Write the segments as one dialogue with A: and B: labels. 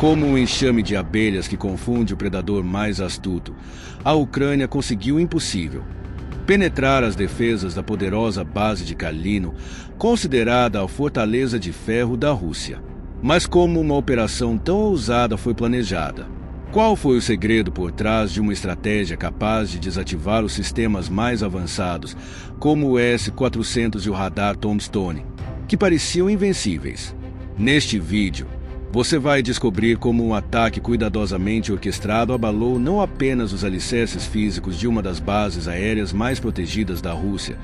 A: Como um enxame de abelhas que confunde o predador mais astuto, a Ucrânia conseguiu o impossível: penetrar as defesas da poderosa base de Kalino, considerada a fortaleza de ferro da Rússia. Mas como uma operação tão ousada foi planejada? Qual foi o segredo por trás de uma estratégia capaz de desativar os sistemas mais avançados, como o S-400 e o radar Tombstone, que pareciam invencíveis? Neste vídeo, você vai descobrir como um ataque cuidadosamente orquestrado abalou não apenas os alicerces físicos de uma das bases aéreas mais protegidas da Rússia,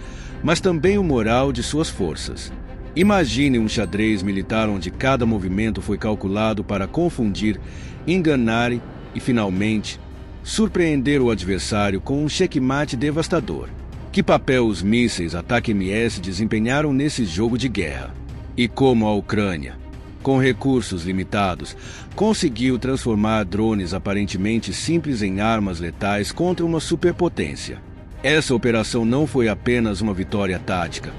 A: mas também o moral de suas forças. Imagine um xadrez militar onde cada movimento foi calculado para confundir, enganar e, finalmente, surpreender o adversário com um checkmate devastador. Que papel os mísseis Ataque-MS desempenharam nesse jogo de guerra? E como a Ucrânia, com recursos limitados, conseguiu transformar drones aparentemente simples em armas letais contra uma superpotência? Essa operação não foi apenas uma vitória tática.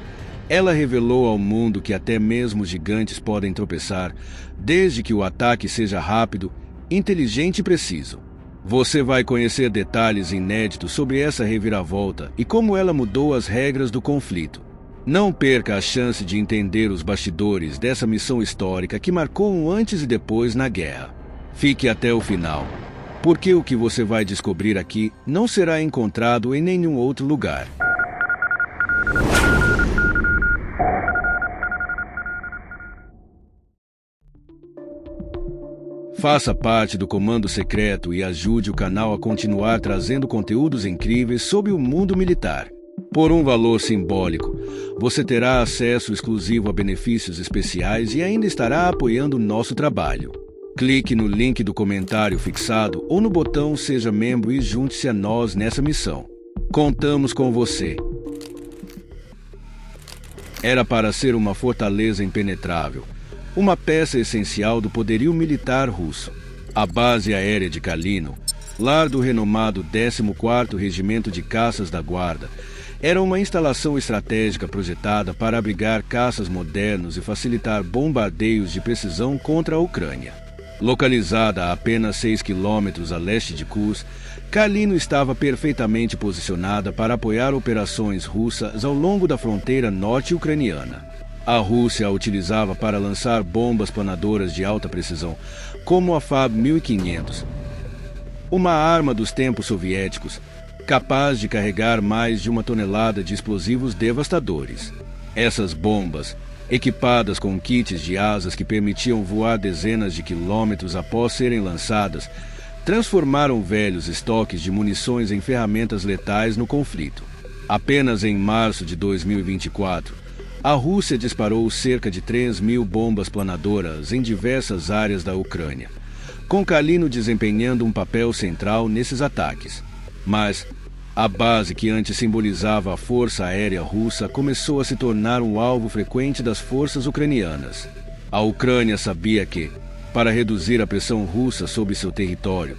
A: Ela revelou ao mundo que até mesmo gigantes podem tropeçar, desde que o ataque seja rápido, inteligente e preciso. Você vai conhecer detalhes inéditos sobre essa reviravolta e como ela mudou as regras do conflito. Não perca a chance de entender os bastidores dessa missão histórica que marcou um antes e depois na guerra. Fique até o final, porque o que você vai descobrir aqui não será encontrado em nenhum outro lugar. Faça parte do Comando Secreto e ajude o canal a continuar trazendo conteúdos incríveis sobre o mundo militar. Por um valor simbólico, você terá acesso exclusivo a benefícios especiais e ainda estará apoiando o nosso trabalho. Clique no link do comentário fixado ou no botão Seja Membro e junte-se a nós nessa missão. Contamos com você. Era para ser uma fortaleza impenetrável, uma peça essencial do poderio militar russo. A base aérea de Kalino, lar do renomado 14º Regimento de Caças da Guarda, era uma instalação estratégica projetada para abrigar caças modernos e facilitar bombardeios de precisão contra a Ucrânia. Localizada a apenas 6 quilômetros a leste de Kursk, Kalino estava perfeitamente posicionada para apoiar operações russas ao longo da fronteira norte ucraniana. A Rússia a utilizava para lançar bombas planadoras de alta precisão, como a FAB-1500, uma arma dos tempos soviéticos, capaz de carregar mais de 1 tonelada de explosivos devastadores. Essas bombas, equipadas com kits de asas que permitiam voar dezenas de quilômetros após serem lançadas, transformaram velhos estoques de munições em ferramentas letais no conflito. Apenas em março de 2024, a Rússia disparou cerca de 3.000 bombas planadoras em diversas áreas da Ucrânia, com Kalino desempenhando um papel central nesses ataques. Mas a base que antes simbolizava a força aérea russa começou a se tornar um alvo frequente das forças ucranianas. A Ucrânia sabia que, para reduzir a pressão russa sobre seu território,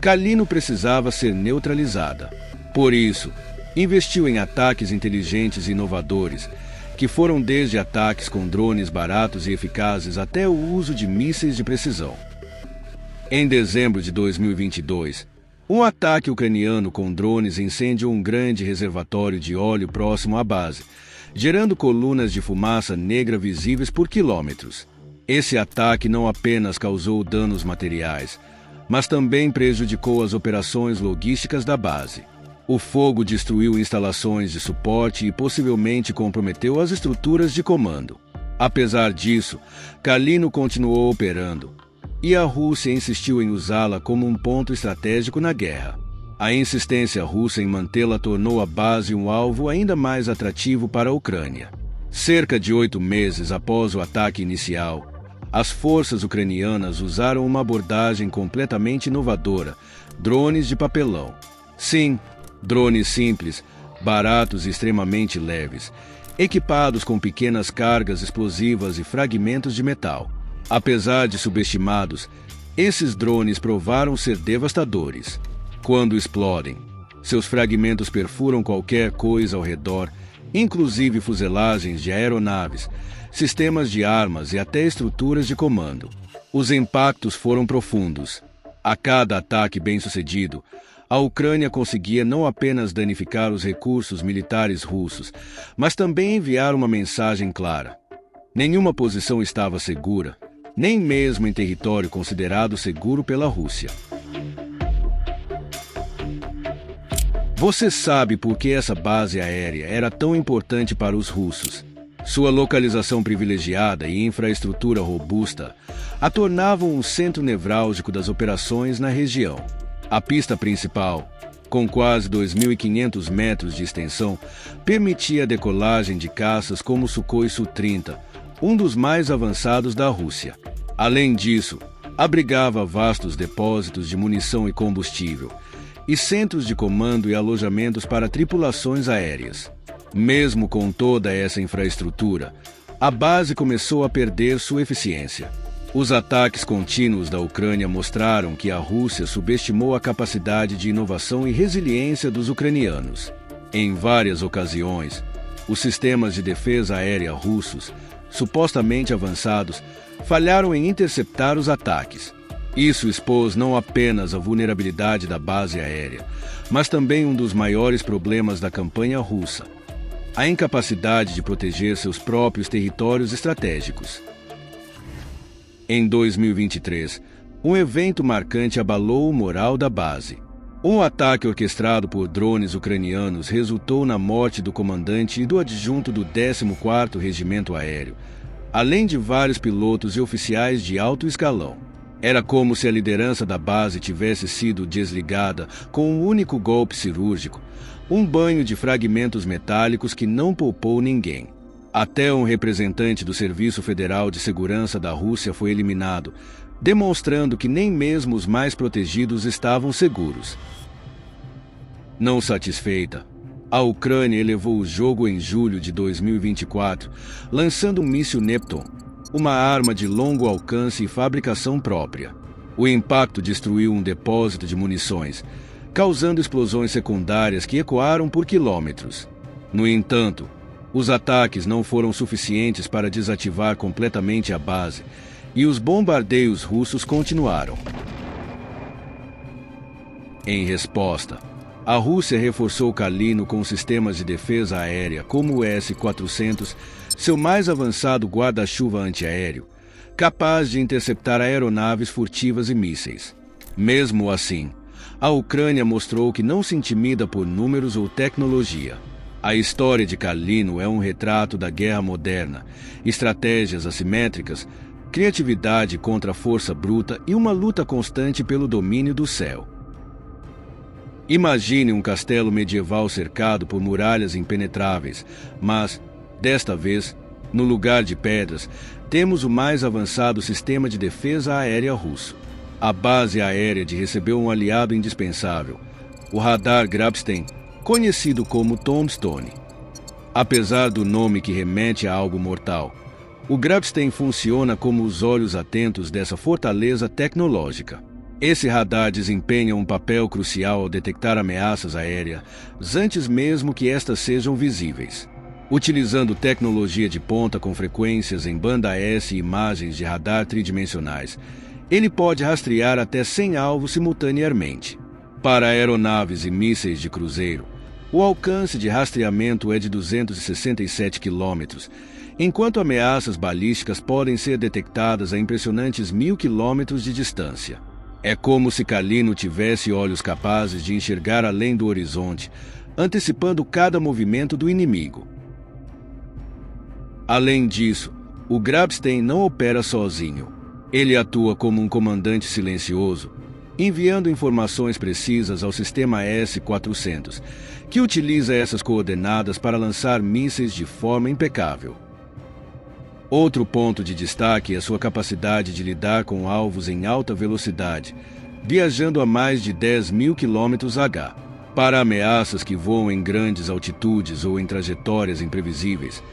A: Kalino precisava ser neutralizada. Por isso, investiu em ataques inteligentes e inovadores, que foram desde ataques com drones baratos e eficazes até o uso de mísseis de precisão. Em dezembro de 2022, um ataque ucraniano com drones incendiou um grande reservatório de óleo próximo à base, gerando colunas de fumaça negra visíveis por quilômetros. Esse ataque não apenas causou danos materiais, mas também prejudicou as operações logísticas da base. O fogo destruiu instalações de suporte e possivelmente comprometeu as estruturas de comando. Apesar disso, Kalino continuou operando, e a Rússia insistiu em usá-la como um ponto estratégico na guerra. A insistência russa em mantê-la tornou a base um alvo ainda mais atrativo para a Ucrânia. Cerca de 8 meses após o ataque inicial, as forças ucranianas usaram uma abordagem completamente inovadora: drones de papelão. Sim, drones simples, baratos e extremamente leves, equipados com pequenas cargas explosivas e fragmentos de metal. Apesar de subestimados, esses drones provaram ser devastadores. Quando explodem, seus fragmentos perfuram qualquer coisa ao redor inclusive fuselagens de aeronaves, sistemas de armas e até estruturas de comando. Os impactos foram profundos. A cada ataque bem-sucedido, a Ucrânia conseguia não apenas danificar os recursos militares russos, mas também enviar uma mensagem clara. Nenhuma posição estava segura, nem mesmo em território considerado seguro pela Rússia. Você sabe por que essa base aérea era tão importante para os russos? Sua localização privilegiada e infraestrutura robusta a tornavam um centro nevrálgico das operações na região. A pista principal, com quase 2.500 metros de extensão, permitia a decolagem de caças como o Sukhoi Su-30, um dos mais avançados da Rússia. Além disso, abrigava vastos depósitos de munição e combustível, e centros de comando e alojamentos para tripulações aéreas. Mesmo com toda essa infraestrutura, a base começou a perder sua eficiência. Os ataques contínuos da Ucrânia mostraram que a Rússia subestimou a capacidade de inovação e resiliência dos ucranianos. Em várias ocasiões, os sistemas de defesa aérea russos, supostamente avançados, falharam em interceptar os ataques. Isso expôs não apenas a vulnerabilidade da base aérea, mas também um dos maiores problemas da campanha russa: a incapacidade de proteger seus próprios territórios estratégicos. Em 2023, um evento marcante abalou o moral da base. Um ataque orquestrado por drones ucranianos resultou na morte do comandante e do adjunto do 14º Regimento Aéreo, além de vários pilotos e oficiais de alto escalão. Era como se a liderança da base tivesse sido desligada com um único golpe cirúrgico, um banho de fragmentos metálicos que não poupou ninguém. Até um representante do Serviço Federal de Segurança da Rússia foi eliminado, demonstrando que nem mesmo os mais protegidos estavam seguros. Não satisfeita, a Ucrânia elevou o jogo em julho de 2024, lançando um míssil Neptune, uma arma de longo alcance e fabricação própria. O impacto destruiu um depósito de munições, causando explosões secundárias que ecoaram por quilômetros. No entanto, os ataques não foram suficientes para desativar completamente a base, e os bombardeios russos continuaram. Em resposta, a Rússia reforçou Kalino com sistemas de defesa aérea como o S-400, seu mais avançado guarda-chuva antiaéreo, capaz de interceptar aeronaves furtivas e mísseis. Mesmo assim, a Ucrânia mostrou que não se intimida por números ou tecnologia. A história de Kalino é um retrato da guerra moderna, estratégias assimétricas, criatividade contra a força bruta e uma luta constante pelo domínio do céu. Imagine um castelo medieval cercado por muralhas impenetráveis, mas, desta vez, no lugar de pedras, temos o mais avançado sistema de defesa aérea russo. A base aérea recebeu um aliado indispensável, o radar Grabstein, conhecido como Tombstone. Apesar do nome que remete a algo mortal, o Grabstein funciona como os olhos atentos dessa fortaleza tecnológica. Esse radar desempenha um papel crucial ao detectar ameaças aéreas antes mesmo que estas sejam visíveis. Utilizando tecnologia de ponta com frequências em banda S e imagens de radar tridimensionais, ele pode rastrear até 100 alvos simultaneamente. Para aeronaves e mísseis de cruzeiro, o alcance de rastreamento é de 267 km, enquanto ameaças balísticas podem ser detectadas a impressionantes 1.000 km de distância. É como se Kalino tivesse olhos capazes de enxergar além do horizonte, antecipando cada movimento do inimigo. Além disso, o Grabstein não opera sozinho. Ele atua como um comandante silencioso, enviando informações precisas ao sistema S-400, que utiliza essas coordenadas para lançar mísseis de forma impecável. Outro ponto de destaque é sua capacidade de lidar com alvos em alta velocidade, viajando a mais de 10.000 km/h. Para ameaças que voam em grandes altitudes ou em trajetórias imprevisíveis,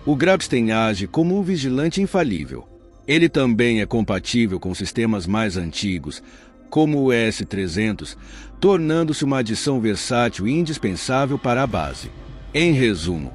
A: o Grabstein age como um vigilante infalível. Ele também é compatível com sistemas mais antigos, como o S-300, tornando-se uma adição versátil e indispensável para a base. Em resumo,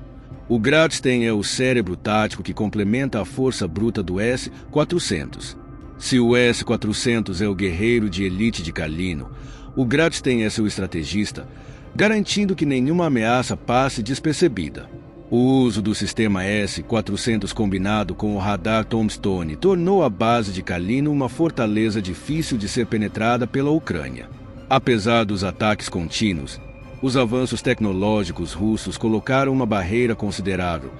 A: O Gratstein é o cérebro tático que complementa a força bruta do S-400. Se o S-400 é o guerreiro de elite de Kalino, o Gratstein é seu estrategista, garantindo que nenhuma ameaça passe despercebida. O uso do sistema S-400 combinado com o radar Tombstone tornou a base de Kalino uma fortaleza difícil de ser penetrada pela Ucrânia. Apesar dos ataques contínuos, os avanços tecnológicos russos colocaram uma barreira considerável,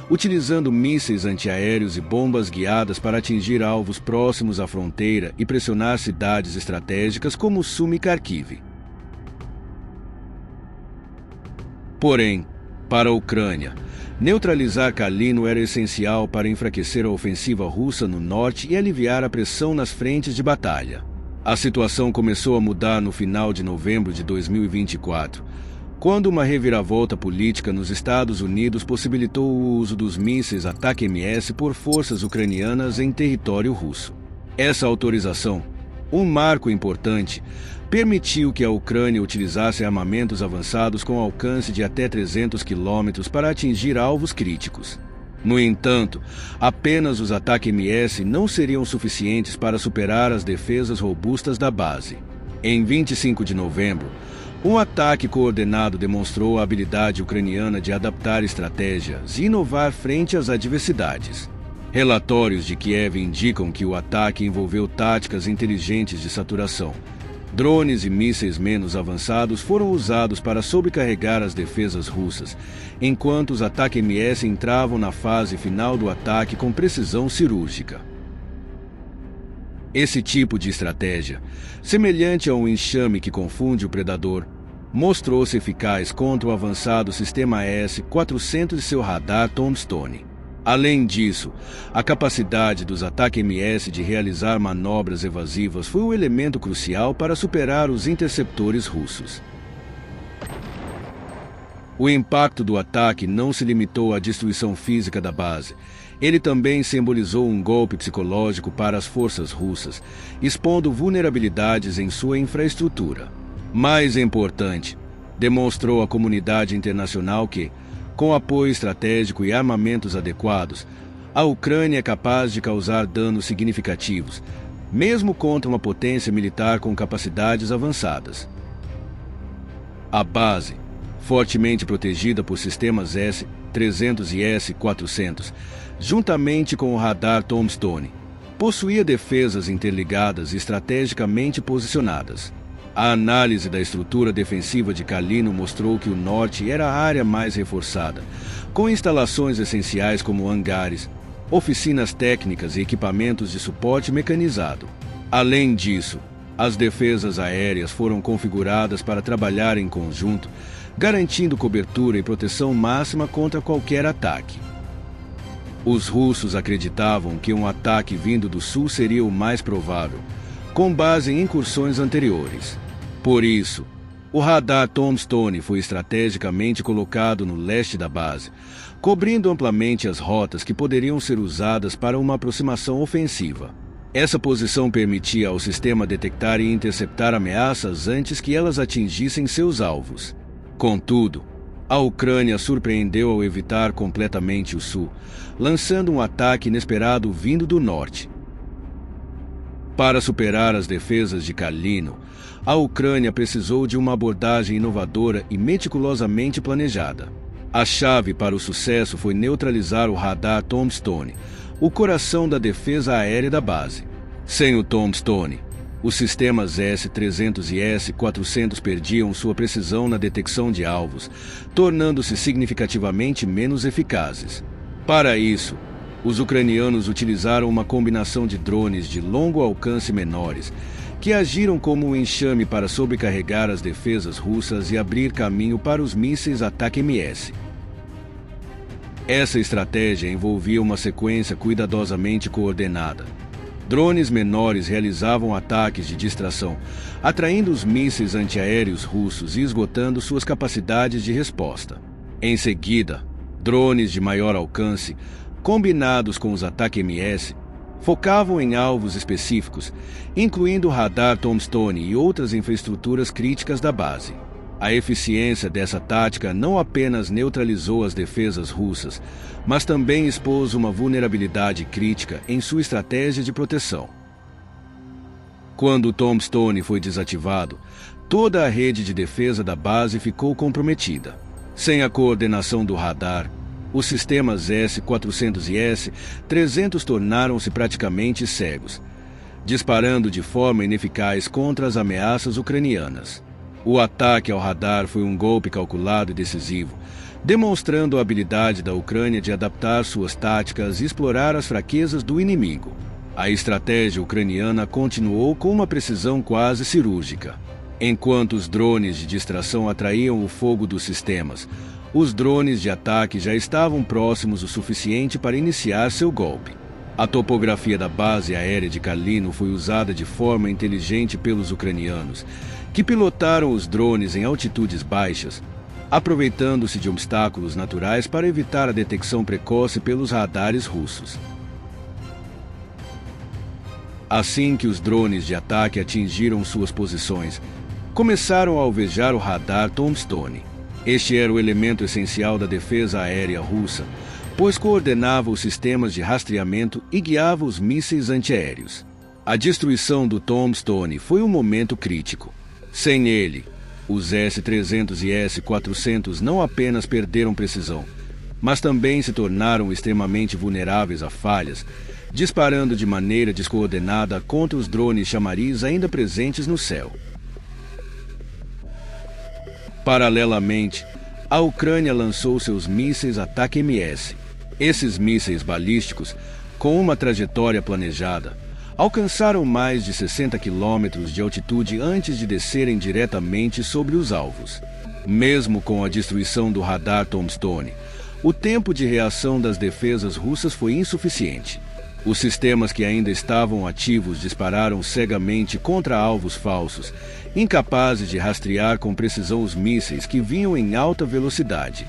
A: utilizando mísseis antiaéreos e bombas guiadas para atingir alvos próximos à fronteira e pressionar cidades estratégicas como Sumy e Kharkiv. Porém, para a Ucrânia, neutralizar Kalino era essencial para enfraquecer a ofensiva russa no norte e aliviar a pressão nas frentes de batalha. A situação começou a mudar no final de novembro de 2024, quando uma reviravolta política nos Estados Unidos possibilitou o uso dos mísseis Atak-MS por forças ucranianas em território russo. Essa autorização, um marco importante, permitiu que a Ucrânia utilizasse armamentos avançados com alcance de até 300 quilômetros para atingir alvos críticos. No entanto, apenas os Atak-MS não seriam suficientes para superar as defesas robustas da base. Em 25 de novembro, um ataque coordenado demonstrou a habilidade ucraniana de adaptar estratégias e inovar frente às adversidades. Relatórios de Kiev indicam que o ataque envolveu táticas inteligentes de saturação. Drones e mísseis menos avançados foram usados para sobrecarregar as defesas russas, enquanto os Atak-MS entravam na fase final do ataque com precisão cirúrgica. Esse tipo de estratégia, semelhante a um enxame que confunde o predador, mostrou-se eficaz contra o avançado sistema S-400 e seu radar Tombstone. Além disso, a capacidade dos Atak-MS de realizar manobras evasivas foi um elemento crucial para superar os interceptores russos. O impacto do ataque não se limitou à destruição física da base. Ele também simbolizou um golpe psicológico para as forças russas, expondo vulnerabilidades em sua infraestrutura. Mais importante, demonstrou à comunidade internacional que, com apoio estratégico e armamentos adequados, a Ucrânia é capaz de causar danos significativos, mesmo contra uma potência militar com capacidades avançadas. A base, fortemente protegida por sistemas S-300 e S-400, juntamente com o radar Tombstone, possuía defesas interligadas e estrategicamente posicionadas. A análise da estrutura defensiva de Kalino mostrou que o norte era a área mais reforçada, com instalações essenciais como hangares, oficinas técnicas e equipamentos de suporte mecanizado. Além disso, as defesas aéreas foram configuradas para trabalhar em conjunto, garantindo cobertura e proteção máxima contra qualquer ataque. Os russos acreditavam que um ataque vindo do sul seria o mais provável, com base em incursões anteriores. Por isso, o radar Tombstone foi estrategicamente colocado no leste da base, cobrindo amplamente as rotas que poderiam ser usadas para uma aproximação ofensiva. Essa posição permitia ao sistema detectar e interceptar ameaças antes que elas atingissem seus alvos. Contudo, a Ucrânia surpreendeu ao evitar completamente o sul, lançando um ataque inesperado vindo do norte. Para superar as defesas de Kalino, a Ucrânia precisou de uma abordagem inovadora e meticulosamente planejada. A chave para o sucesso foi neutralizar o radar Tombstone, o coração da defesa aérea da base. Sem o Tombstone, os sistemas S-300 e S-400 perdiam sua precisão na detecção de alvos, tornando-se significativamente menos eficazes. Para isso, os ucranianos utilizaram uma combinação de drones de longo alcance menores, que agiram como um enxame para sobrecarregar as defesas russas e abrir caminho para os mísseis Atak-MS. Essa estratégia envolvia uma sequência cuidadosamente coordenada. Drones menores realizavam ataques de distração, atraindo os mísseis antiaéreos russos e esgotando suas capacidades de resposta. Em seguida, drones de maior alcance, combinados com os Atak-MS, focavam em alvos específicos, incluindo o radar Tombstone e outras infraestruturas críticas da base. A eficiência dessa tática não apenas neutralizou as defesas russas, mas também expôs uma vulnerabilidade crítica em sua estratégia de proteção. Quando o Tombstone foi desativado, toda a rede de defesa da base ficou comprometida. Sem a coordenação do radar, os sistemas S-400 e S-300 tornaram-se praticamente cegos, disparando de forma ineficaz contra as ameaças ucranianas. O ataque ao radar foi um golpe calculado e decisivo, demonstrando a habilidade da Ucrânia de adaptar suas táticas e explorar as fraquezas do inimigo. A estratégia ucraniana continuou com uma precisão quase cirúrgica. Enquanto os drones de distração atraíam o fogo dos sistemas, os drones de ataque já estavam próximos o suficiente para iniciar seu golpe. A topografia da base aérea de Kalino foi usada de forma inteligente pelos ucranianos, que pilotaram os drones em altitudes baixas, aproveitando-se de obstáculos naturais para evitar a detecção precoce pelos radares russos. Assim que os drones de ataque atingiram suas posições, começaram a alvejar o radar Tombstone. Este era o elemento essencial da defesa aérea russa, pois coordenava os sistemas de rastreamento e guiava os mísseis antiaéreos. A destruição do Tombstone foi um momento crítico. Sem ele, os S-300 e S-400 não apenas perderam precisão, mas também se tornaram extremamente vulneráveis a falhas, disparando de maneira descoordenada contra os drones chamariz ainda presentes no céu. Paralelamente, a Ucrânia lançou seus mísseis Ataque-MS. Esses mísseis balísticos, com uma trajetória planejada, alcançaram mais de 60 quilômetros de altitude antes de descerem diretamente sobre os alvos. Mesmo com a destruição do radar Tombstone, o tempo de reação das defesas russas foi insuficiente. Os sistemas que ainda estavam ativos dispararam cegamente contra alvos falsos, incapazes de rastrear com precisão os mísseis que vinham em alta velocidade.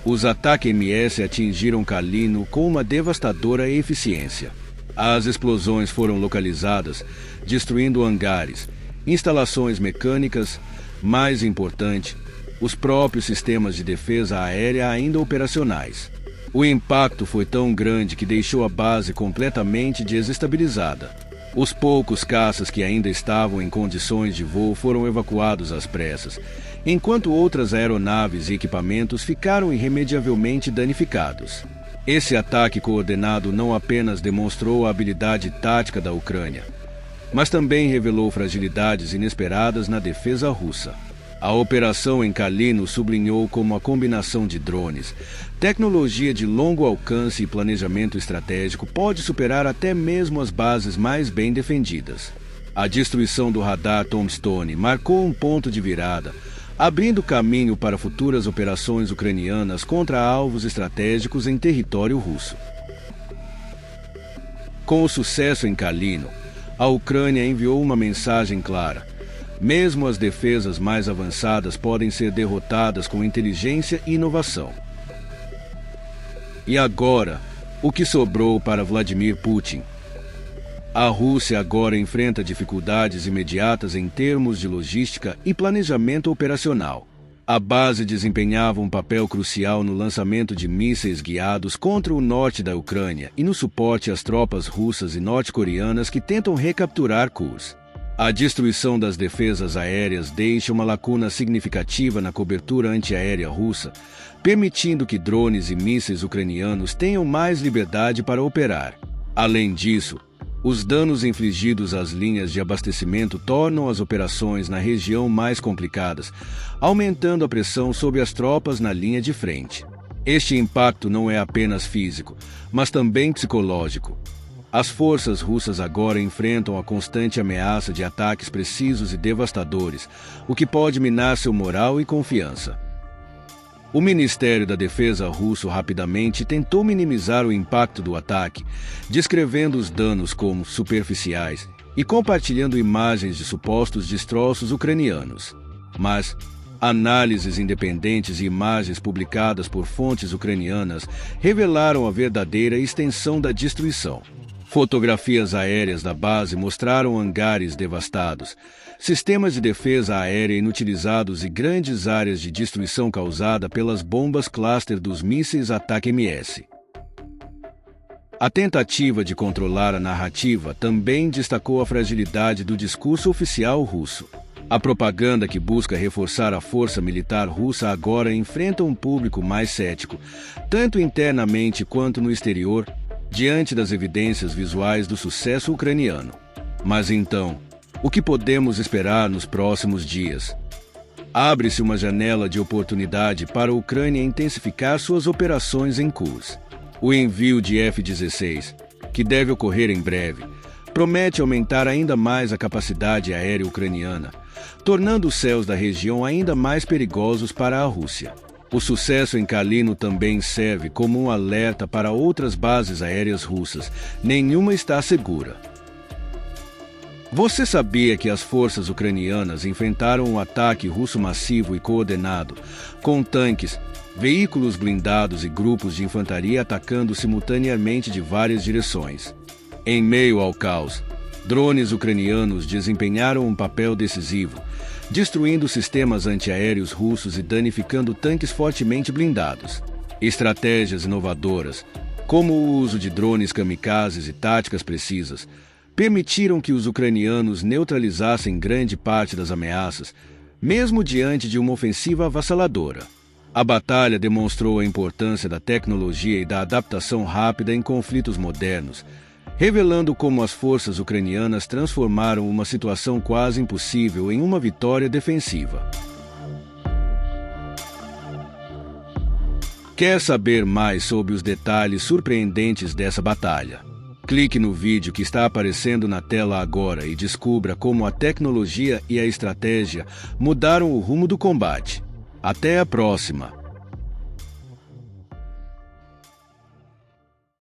A: Os Ataque-MS atingiram Kalino com uma devastadora eficiência. As explosões foram localizadas, destruindo hangares, instalações mecânicas, mais importante, os próprios sistemas de defesa aérea ainda operacionais. O impacto foi tão grande que deixou a base completamente desestabilizada. Os poucos caças que ainda estavam em condições de voo foram evacuados às pressas, enquanto outras aeronaves e equipamentos ficaram irremediavelmente danificados. Esse ataque coordenado não apenas demonstrou a habilidade tática da Ucrânia, mas também revelou fragilidades inesperadas na defesa russa. A operação em Kalino sublinhou como a combinação de drones, tecnologia de longo alcance e planejamento estratégico pode superar até mesmo as bases mais bem defendidas. A destruição do radar Tombstone marcou um ponto de virada, abrindo caminho para futuras operações ucranianas contra alvos estratégicos em território russo. Com o sucesso em Kalino, a Ucrânia enviou uma mensagem clara: mesmo as defesas mais avançadas podem ser derrotadas com inteligência e inovação. E agora, o que sobrou para Vladimir Putin? A Rússia agora enfrenta dificuldades imediatas em termos de logística e planejamento operacional. A base desempenhava um papel crucial no lançamento de mísseis guiados contra o norte da Ucrânia e no suporte às tropas russas e norte-coreanas que tentam recapturar Kursk. A destruição das defesas aéreas deixa uma lacuna significativa na cobertura antiaérea russa, permitindo que drones e mísseis ucranianos tenham mais liberdade para operar. Além disso, os danos infligidos às linhas de abastecimento tornam as operações na região mais complicadas, aumentando a pressão sobre as tropas na linha de frente. Este impacto não é apenas físico, mas também psicológico. As forças russas agora enfrentam a constante ameaça de ataques precisos e devastadores, o que pode minar seu moral e confiança. O Ministério da Defesa russo rapidamente tentou minimizar o impacto do ataque, descrevendo os danos como superficiais e compartilhando imagens de supostos destroços ucranianos. Mas análises independentes e imagens publicadas por fontes ucranianas revelaram a verdadeira extensão da destruição. Fotografias aéreas da base mostraram hangares devastados, sistemas de defesa aérea inutilizados e grandes áreas de destruição causada pelas bombas cluster dos mísseis ATACMS. A tentativa de controlar a narrativa também destacou a fragilidade do discurso oficial russo. A propaganda que busca reforçar a força militar russa agora enfrenta um público mais cético, tanto internamente quanto no exterior, diante das evidências visuais do sucesso ucraniano. Mas então, o que podemos esperar nos próximos dias? Abre-se uma janela de oportunidade para a Ucrânia intensificar suas operações em Kursk. O envio de F-16, que deve ocorrer em breve, promete aumentar ainda mais a capacidade aérea ucraniana, tornando os céus da região ainda mais perigosos para a Rússia. O sucesso em Kalino também serve como um alerta para outras bases aéreas russas. Nenhuma está segura. Você sabia que as forças ucranianas enfrentaram um ataque russo massivo e coordenado, com tanques, veículos blindados e grupos de infantaria atacando simultaneamente de várias direções? Em meio ao caos, drones ucranianos desempenharam um papel decisivo, destruindo sistemas antiaéreos russos e danificando tanques fortemente blindados. Estratégias inovadoras, como o uso de drones kamikazes e táticas precisas, permitiram que os ucranianos neutralizassem grande parte das ameaças, mesmo diante de uma ofensiva avassaladora. A batalha demonstrou a importância da tecnologia e da adaptação rápida em conflitos modernos, revelando como as forças ucranianas transformaram uma situação quase impossível em uma vitória defensiva. Quer saber mais sobre os detalhes surpreendentes dessa batalha? Clique no vídeo que está aparecendo na tela agora e descubra como a tecnologia e a estratégia mudaram o rumo do combate. Até a próxima!